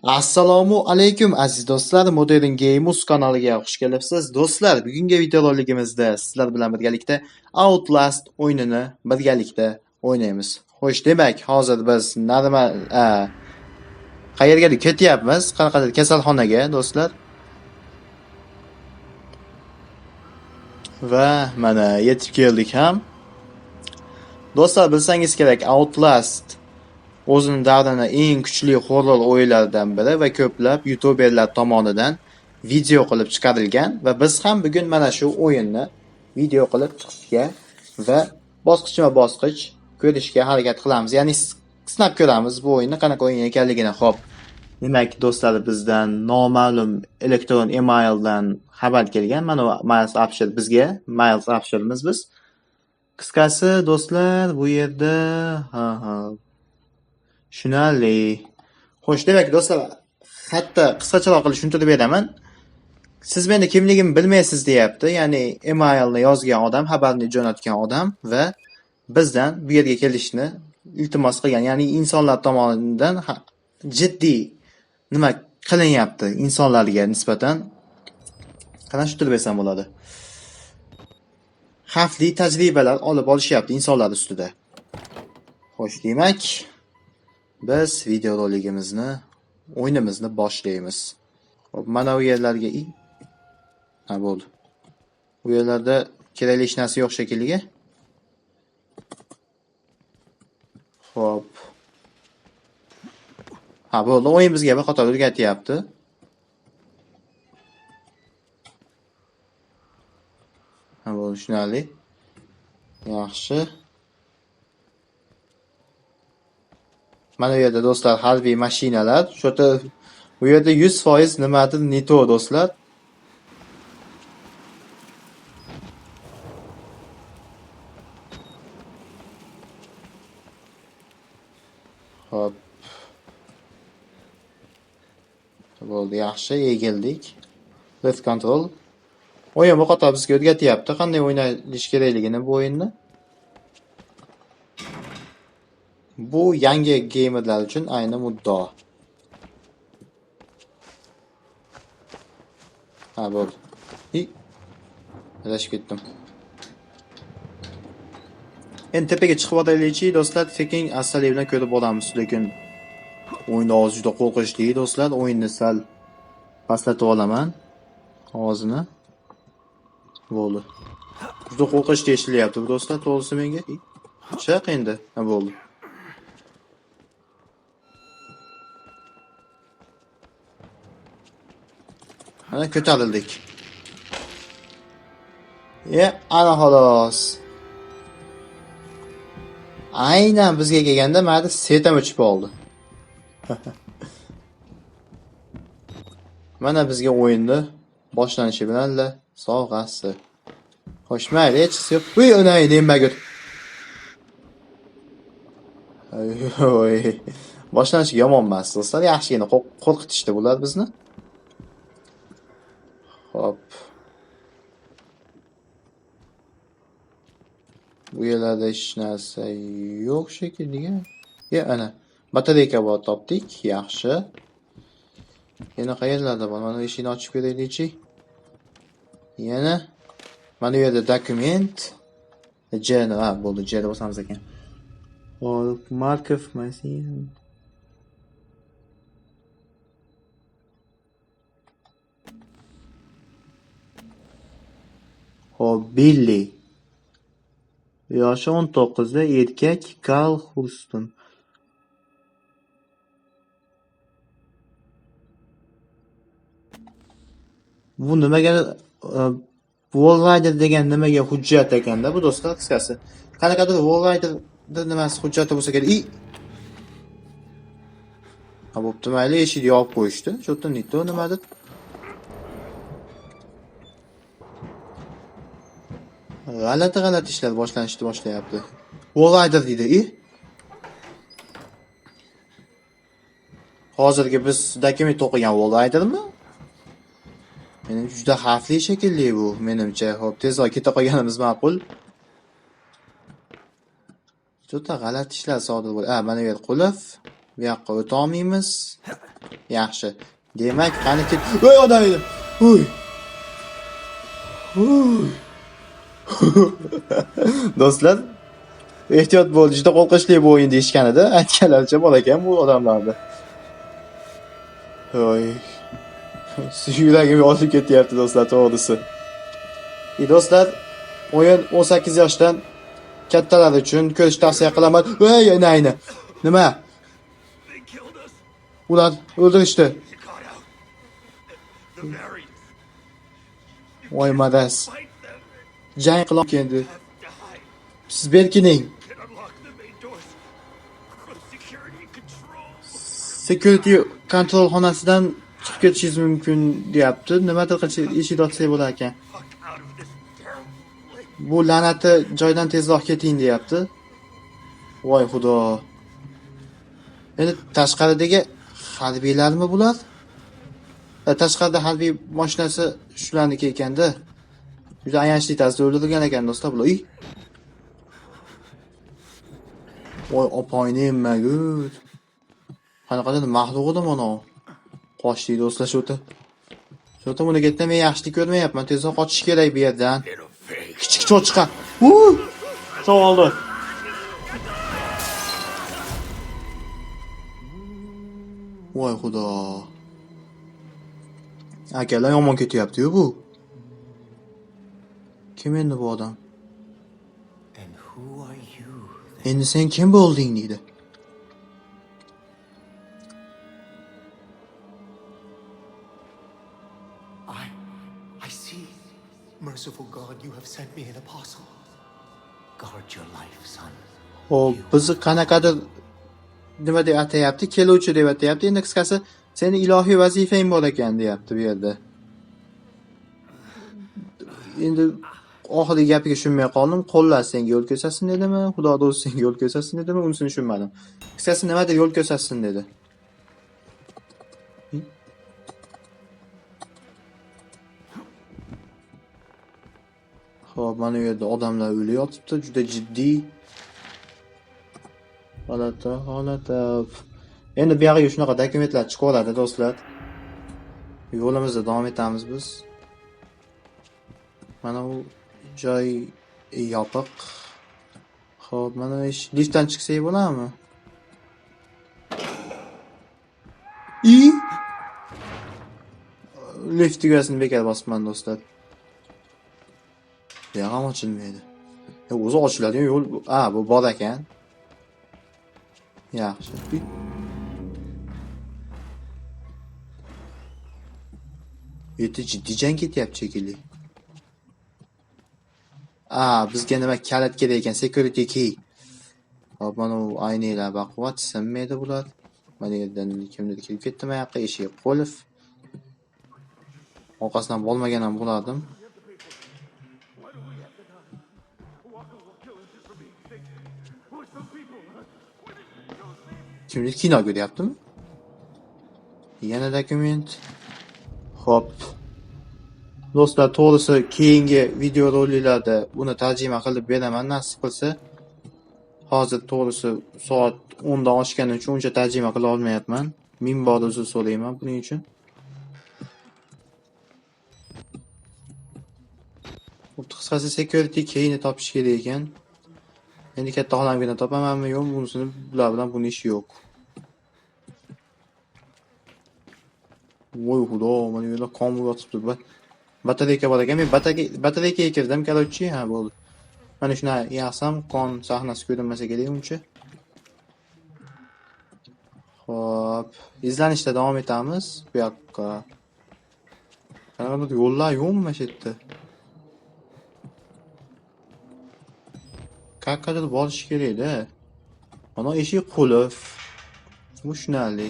Assalomu alaykum aziz do'stlar, Modern Games kanaliga xush kelibsiz. Do'stlar, bugungi videorolikimizda sizlar bilan birgalikda Outlast o'yinini birgalikda o'ynaymiz. Xo'sh, demak, hozir biz qayerga ketyapmiz? Qanaqadir kasalxonaga, do'stlar. Va mana yetib keldik ham. Do'stlar, bilsangiz kerak, Outlast o'zining davrini eng kuchli horror o'yinlaridan biri va ko'plab youtuberlar tomonidan video qilib chiqarilgan va biz ham bugun mana shu o'yinni video qilib chiqishga va bosqichma-bosqich ko'rishga harakat qilamiz. Ya'ni sinab ko'ramiz bu o'yinni qanaqa o'yin ekanligini. Xo'p, demak do'stlar, bizdan noma'lum elektron emaildan xabar kelgan. Mana Miles Upshur bizga, Miles Upshur'miz biz. Qisqasi do'stlar, bu yerda tushunarli. Xo'sh, demak do'stlar, hatto qisqacharoq qilib tushuntirib beraman. Siz meni kimligimni bilmaysiz deyapti. Ya'ni emailni yozgan odam, xabarni jo'natgan odam va bizdan bu yerga kelishni iltimos qilgan. Ya'ni insonlar tomonidan jiddiy nima qilinyapti insonlarga nisbatan. Qanaqa tushuntirib bersam bo'ladi? Xavfli tajribalar olib olishyapti insonlar ustida. Xo'sh, demak, biz videorolikimizni, o'yinimizni boshlaymiz. Hop, mana bu yerlarga bo'ldi. Bu yerlarda kerakli hech narsa yo'q shekilli. Hop. Bo'ldi, o'yin bizga bir qator o'rgatyapti. Bo'ldi, tushunarli. Yaxshi. Mana bu yerda do'stlar harbiy mashinalar. Shu yerda bu yerda 100% nimadir neto do'stlar. Hop. Bo'ldi, yaxshi, egildik. Left control. O'yin bu qator bizga o'rgatyapti qanday o'ynash kerakligini bu o'yinni. Bu yangi gamerlar uchun ayni muddao. Bo'ldi. Adashib ketdim. Endi tepaga chiqib olaylikchi do'stlar, sekin asali bilan ko'rib boramiz, lekin o'yinda hozir juda qo'rqinchli do'stlar. O'yinni sal pastlatib olaman. Ovozini. Bo'ldi. Juda qo'rqinchli eshityapti bu do'stlar, to'g'risi menga. Chaq endi. Bo'ldi. Ana ko'tarildik. Ana xolos. Aynan bizga kelganda mana setam o'chib oldi. Mana bizga o'yinni boshlanishi bilan sovg'asi. Xo'sh, mayli, hech yo'q. Uy, unay nemaga. Oy. Boshlanishi yomon emas, do'stlar. Yaxshigina qo'rqitishdi bular bizni. Hop. Bu yerlarda hech narsa yo'q shekilli. Ana, batareyka bor topdik. Yaxshi. Yana qayerlarda bor? Mana eshikni ochib ko'raylikchi. Yana mana bu yerda dokument. Bo'ldi, J'ni bosamiz ekan. Hop, Markov Masin. Hop, Billy. Yoshi 19 da, erkak, Carl Hurston. Bu nimaga Wall Rider degan nimaga hujjat ekanda bu do'stlar, qisqasi. Qanaqadir Wall Riderda nimasi hujjati bo'lsa kerak. Bo'pti, mayli, eshikni yopib qo'yishdi. Shu yerda neto nimadir. G'alati ishlar boshlayapti. Wall Rider deydi. Hozirgi biz dokument o'qigan Wall Ridermi? Menimcha juda xavfli shekilli bu, menimcha. Xo'p, tezroq keta qolganimiz ma'qul. Juda g'alati ishlar sodir bo'ldi. Mana bu yer qulf. Bu yoqqa o'ta olmaymiz. Yaxshi. Demak, qani ket. Voy odam edi. Uy. Do'stlar, ehtiyot bo'l, juda qo'rqinchli bu o'yin deyishgan edi. Aytganlarcha bor ekan bu odamlarni. Voy. Yuragim olib ketyapti do'stlar, to'g'risi. Do'stlar, o'yin 18 yoshdan kattalar uchun ko'rish tavsiya qilaman. Voy, nayni. Nima? Ular o'ldirishdi. Voy madas. Jang qilib keldi. Siz berkining. Security kontrol xonasidan chiqib ketishingiz mumkin deyapti. Nimadir qilib eshik ochsak bo'lar ekan. Bu la'nati joydan tezroq keting deyapti. Voy xudo. Endi tashqaridagi harbiylarmi bular? Tashqarida harbiy mashinasi shularniki ekanda. Juda ayanchli tarzda o'ldirilgan ekan do'stlar bular. Voy opoyni magur. Qanaqadir maxluq edi mana. Qochdi do'stlar shu yerda. Shu yerda buni ketdan men yaxshilik ko'rmayapman. Tezroq qochish kerak bu yerdan. Kichik cho'chqa. Savoldi. Voy xudo. Akalar yomon ketyapti-yu bu. Kim endi bu odam? Endi sen kim bo'lding deydi. I see. Merciful God, you have sent me an apostle. Guard your life, son. Xo'p, bizni qanaqadir nima deb atayapti? Keluvchi deb atayapti. Endi qisqasi, seni ilohiy vazifang bor ekan deyapti bu yerda. Endi oxirgi gapiga tushunmay qoldim. Qo'llar senga yo'l ko'rsatsin dedimi? Xudo do'st senga yo'l ko'rsatsin dedimi? Unisini tushunmadim. Qisqasi nima deb yo'l ko'rsatsin dedi. Xo'p, mana bu yerda odamlar o'lib yotibdi, juda jiddiy holatda. Endi bu yerga shunaqa dokumentlar chiqib oladi do'stlar. Yo'limizda davom etamiz biz. Mana bu joy yopiq. Xo'p, mana liftdan chiqsak bo'ladimi? Lift tugasini bekor bosibman do'stlar. Bu ham ochilmaydi. O'zi ochiladigan yo'l, bu bor ekan. Yaxshi. Endi jiddiy jang ketyapti shekilli. Bizga nima kalit kerak ekan? Security key. Hop, mana bu aynalar baquvvat sinmaydi bular. Mana yerdan kimdir kelib ketdimi yoqqa, eshik qulf. Orqasidan bo'lmagan ham bo'lardim. Kimdir kino ko'ryaptimi? Yana dokument. Hop. Do'stlar, to'g'risi keyingi videoroliklarda buni tarjima qilib beraman nasib qilsa. Hozir to'g'risi soat 10 dan oshgani uchun uncha tarjima qila olmayapman. Ming bor uzr so'rayman buning uchun. Qisqasi security keyni topish kerak ekan. Endi katta xolamgina topamanmi yo'q, bunisini bular bilan buni ishi yo'q. Voy xudo, mana yo'lda qon yotibdi. Batareyka bor ekan. Men batareykaga kirdim, korotchi, bo'ldi. Mana shuni yasam qon sahnasi ko'rinmasa kerak uncha. Xo'p, izlanishda davom etamiz. Bu yoqqa. Qanaqadir yo'llar yo'qmi mana shu yerda? Qayergadir borish kerak-da. Mana eshik qulf. Bu shunali.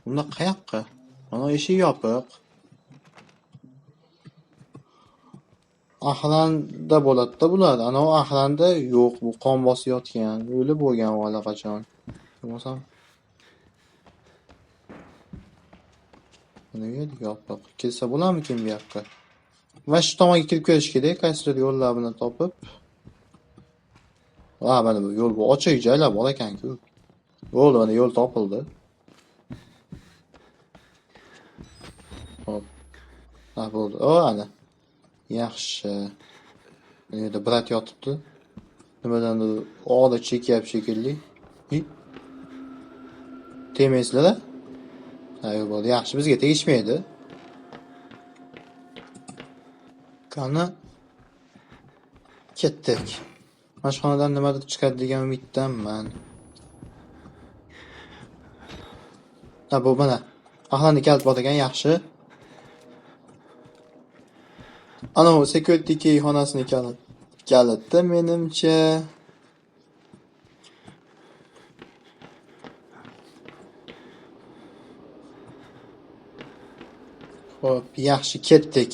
Bunda qayoqqa? Mana eshik yopiq. Ahranda bo'ladi-da bular. Ana u ahranda yo'q, bu qon bosayotgan. O'lib bo'lgan valla qachon. Bo'lmasam. Mana yopiq. Kelsa bo'larmikin bu yoqqa? Va shu tomonga kirib ko'rish kerak, qaysidir yo'llar bilan topib. Mana bu yo'l bu ochiq joylab bor ekan-ku. Bo'ldi, mana yo'l topildi. Hop. Ha, bo'ldi. O, ana. Yaxshi. Bu yerda brat yotibdi. Nimadandir og'da chekyapti shekilli. Temaysizlar-a? Ha, yo'q bo'ldi. Yaxshi, bizga tegishmaydi. Qani ketdik. Mashxonadan nimadir chiqadi degan umiddaman. Ha, bu mana. Ahlanni kalit bor ekan, yaxshi. Ana o security key xonasini kaliti menimcha. Hop, yaxshi ketdik.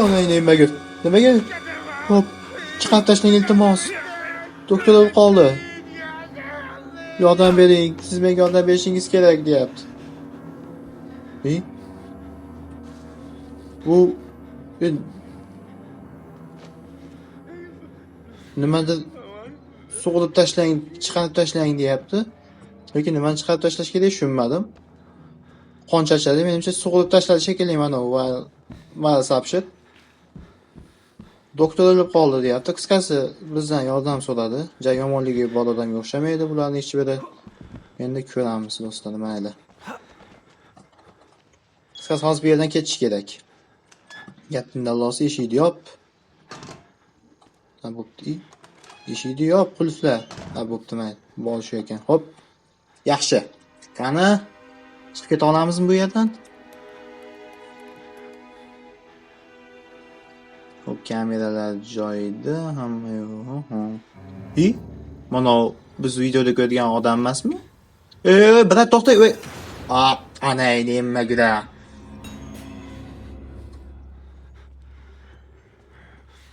Onay nimaga? Nimaga? Hop, chiqarib tashlang iltimos. Doktor o'lib qoldi. Yordam bering, siz menga yordam berishingiz kerak deyapti. Bu nimadir sug'urib tashlang, chiqarib tashlang deyapti. Lekin nimani chiqarib tashlash kerak tushunmadim. Qon chachadi, menimcha sug'urib tashladi shekilli mana u va sapshit. Doktor o'lib qoldi deyapti. Qisqasi bizdan yordam so'radi. Yomonligi bor odamga o'xshamaydi bularning ichi biri. Endi ko'ramiz do'stlar, mayli. Qisqasi hozir bu yerdan ketish kerak. Gapning dallosi eshikni yop. Ha, bo'pti. Eshikni yop, qulfla. Ha, bo'pti, mayli. Bo'lishi ekan. Hop. Yaxshi. Qani chiqib keta olamizmi bu yerdan? Hop, kameralar joyida, hamma yo'q. Mana biz videoda ko'rgan odam emasmi? Brat to'xtay. Ana nima gura.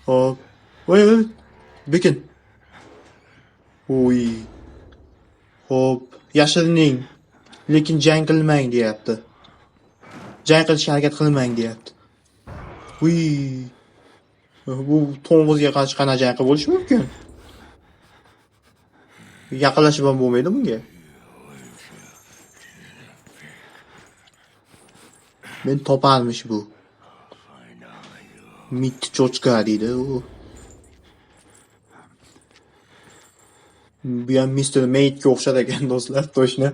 Hop. Bekin. Hop, yashirining. Lekin jang qilmang deyapti. Jang qilishga harakat qilmang deyapti. Bu to'ng'izga qarshi qanday jang qilib bo'lishi mumkin? Yaqinlashib ham bo'lmaydi bunga. Men toparmish bu. Mit cho'chqa deydi u. Bu ham Mr. Maidga o'xshar ekan do'stlar, to'shna.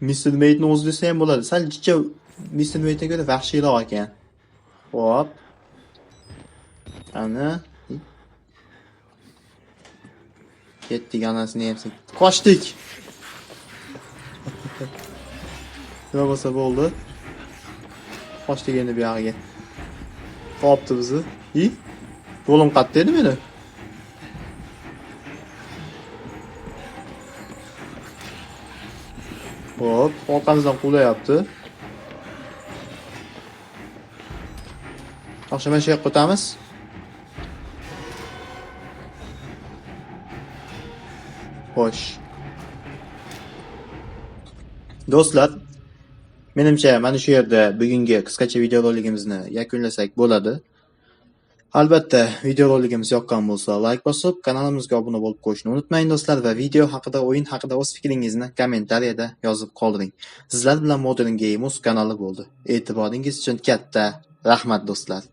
Mr. Maidni o'zi desa ham bo'ladi. Sal jicha Mr. Maidga ko'ra vahshiyroq ekan. Hop. Ana. Ketdik, anasini yemsak. Qochdik. Nima bo'lsa bo'ldi. Qochdik endi bu yog'iga. Qopti bizni. Yo'lim qatdi edi meni. Hop, orqamizdan quvlayapti. Yaxshi, mana shu yoqqa o'tamiz. Xo'sh. Do'stlar, menimcha mana shu yerda bugungi qisqacha videorolikimizni yakunlasak bo'ladi. Albatta, videorolikimiz yoqqan bo'lsa, like bosib, kanalimizga obuna bo'lib qo'yishni unutmang do'stlar va video haqida, o'yin haqida o'z fikringizni kommentariyada yozib qoldiring. Sizlar bilan Modern Games kanali bo'ldi. E'tiboringiz uchun katta rahmat do'stlar.